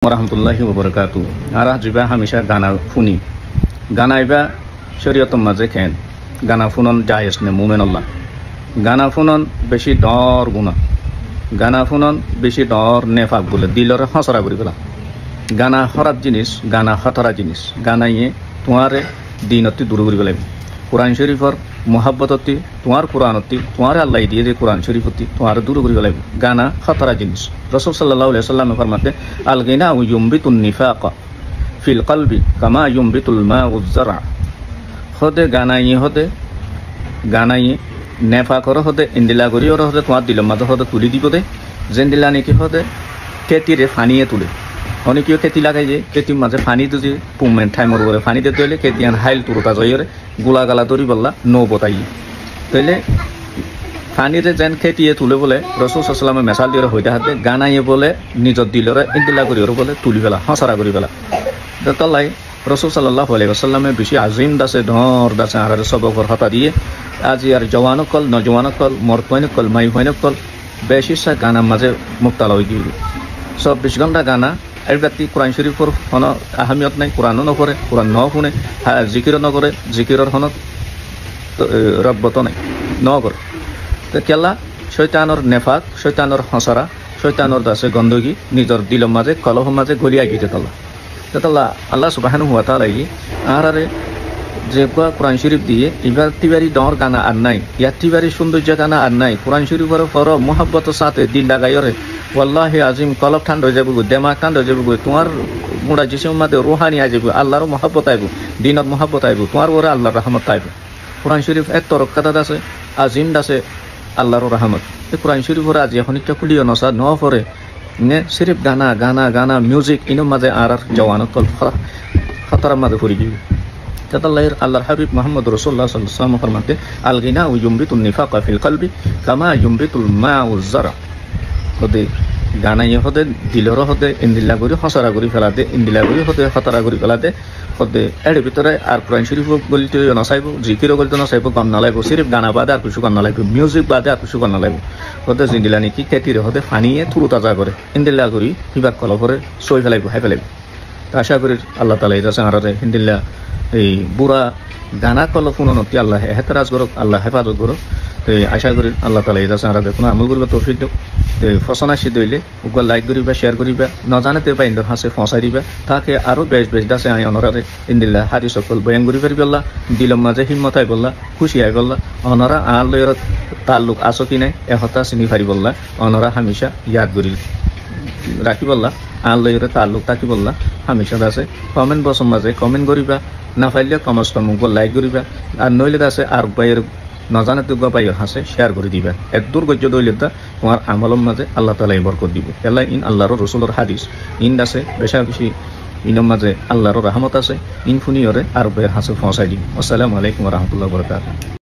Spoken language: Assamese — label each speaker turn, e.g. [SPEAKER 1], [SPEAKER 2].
[SPEAKER 1] warahmatullahi wabarakatuh. Arah juga hamisha gana funi. Gana iba syariatum maze khen. Gana funon jayes ne mumen Allah. Gana funon beshi dor guna. Gana funon beshi dor nefak bule dilor hasara guri bala. Gana kharab jinis, gana khatara jinis. Gana ye तुम्हारे दीनती दूर करी बले कुरान शरीफ और मोहब्बत होती तुम्हारे कुरान होती तुम्हारे अल्लाह दिए जे कुरान शरीफ होती तुम्हारे दूर करी बले गाना खतरा जिनिस रसूल सल्लल्लाहु अलैहि वसल्लम फरमाते अल गिना युम्बितुन निफाक फिल कल्बि कमा युम्बितुल माउ ज़रा होदे गाना ये नेफाक और होदे इंदिला करी और होदे तुम्हारे दिल में होदे तुली दी बोदे जिंदिला ने की होदे खेती रे फानिये तुले অনেকেও খেতি লাগাই যে খেতির মাঝে পানি দিতে পুমেন্ট টাইমর করে পানি দিতে হলে খেতি আন হাইল তুরতা জয়রে গোলা গালা তরি বললা নৌ বতাই তাইলে পানিরে যেন খেতিয়ে তুলে বলে রসুল সাল্লামে মেসাল দিয়ে হইতে হাতে গানাইয়ে বলে নিজের দিলরে ইন্দিলা করি বলে তুলি ফেলা হসারা করি ফেলা তলাই রসুল সাল্লাল্লাহু আলাইহি ওয়াসাল্লামে বেশি আজিম দাসে ধর দাসে আর সবকর হতা দিয়ে আজি আর জওয়ানকল নজওয়ানকল মর্দকল মাইফাইনকল বেশি সা গানা মাঝে মুক্তালা হয়ে গিয়ে 24 ঘন্টা গানা এর ব্যক্তি কোরআন শরীফর হন আহমিয়ত নাই কোরআনও নকরে কোরআন ন শুনে জিকির নকরে জিকিরর হনত রব্বত নাই নকরে তো কেলা শয়তানর নেফাক শয়তানর হসরা শয়তানর দাসে গন্ধগি নিজের দিলর মাঝে কলহ মাঝে গলিয়া গিয়ে তাল্লা আল্লাহ সুবহানাহু ওয়া তাআলা আরে যে কোরআন শরীফ দিয়ে ইবাতিবারি দর গানা আর নাই ইয়াতিবারি সৌন্দর্য গানা আর নাই কোরআন শরীফের ফর মোহাব্বতের সাথে দিল লাগাইরে ওয়াল্লাহি আজিম কলব ঠান্ডা হয়ে যাবো দেমাগ ঠান্ডা হয়ে যাবো তোমার মোড়া জিসিমের মধ্যে রুহানি আই যাবো আল্লাহর মহব্বত আইব দিনত মহব্বত আইব তোমার ওরে আল্লাহর রহমত আইব কোরআন শরীফ এক তরকাত আছে আজিম আছে আল্লাহর রহমত এই কোরআন শরীফের আজি এখন একটা খুলিও নসা ন পরে নে সিরিফ গানা গানা গানা মিউজিক ইনোর মাঝে আর জওয়ানত কল খতরার মাঝে পড়ে গিয়ে তাতাল্লাহির আল্লাহর হাবিব মুহাম্মদ রাসূলুল্লাহ সাল্লাল্লাহু আলাইহি ওয়াসাল্লাম ফরমাতে আল গিনা ইউমবিতুন নিফাকা ফিল কলবি কামা ইউমবিতুল মাউ যারা হদে গানাই হদে দিলর হদে ইন্দিলা করি হসরা করি ফেলাতে ইন্দিলা করি হদে খতরা করি ফেলাতে হদে এর ভিতরে আর কোরআন শরীফ বলতে নসাইব জিকিরও বলতে নসাইব কম না লাগবে সিরিফ গানা বাদে আর কিছু কম না লাগবে মিউজিক বাদে আর কিছু কম না লাগবে হদে জিন্দিলা নাকি খেতির হদে ফানিয়ে তুরু তাজা করে ইন্দিলা করি বিভাগ কল করে সই ফেলাইব হাই ফেলাইব আশা করি আল্লাহ তাআলা এটা সাহারাতে ইন্দিলা এই বুড়া গানা কল পুননতি আল্লাহ হেতরাজ করুক আল্লাহ হেফাজত করুক তো আশা করি আল্লাহ তাআলা এটা সাহারাতে কোনো আমল করবে তৌফিক দিও ফসনা সিদ্ধ হইলে উগল লাইক করিবা শেয়ার করিবা নজানেতে বা ইন্দর হাসে ফসাই দিবা তাকে আরো বেশ বেশ দাসে আই অনরারে ইন্দিল্লাহ হাদিস সকল বয়ান করি পারি বললা দিলম মাঝে হিম্মত আই বললা খুশি আই বললা অনরা আল্লাহর তাল্লুক আসো কি নাই এহতা চিনি পারি বললা অনরা হামেশা ইয়াদ করি রাখি বললা আল্লাহর তাল্লুক থাকি বললা হামেশা দাসে কমেন্ট বসম মাঝে কমেন্ট করিবা না পাইলে কমস কম উগল লাইক করিবা আর নইলে দাসে আর বাইয়ের নজানে তো পাইও হাসে শেয়ার করে দিবা এক দুর্গজ্য দইলেতা তোমার আমলম মাঝে আল্লাহ তাআলা বরকত দিব এলাই ইন আল্লাহর রাসূলের হাদিস ইন আছে বেশা বেশি ইনর মাঝে আল্লাহর রহমত আছে ইন ফুনিয়রে আর বের হাসে ফসাই দিব আসসালামু আলাইকুম ওয়া রাহমাতুল্লাহি ওয়া বারাকাতুহু।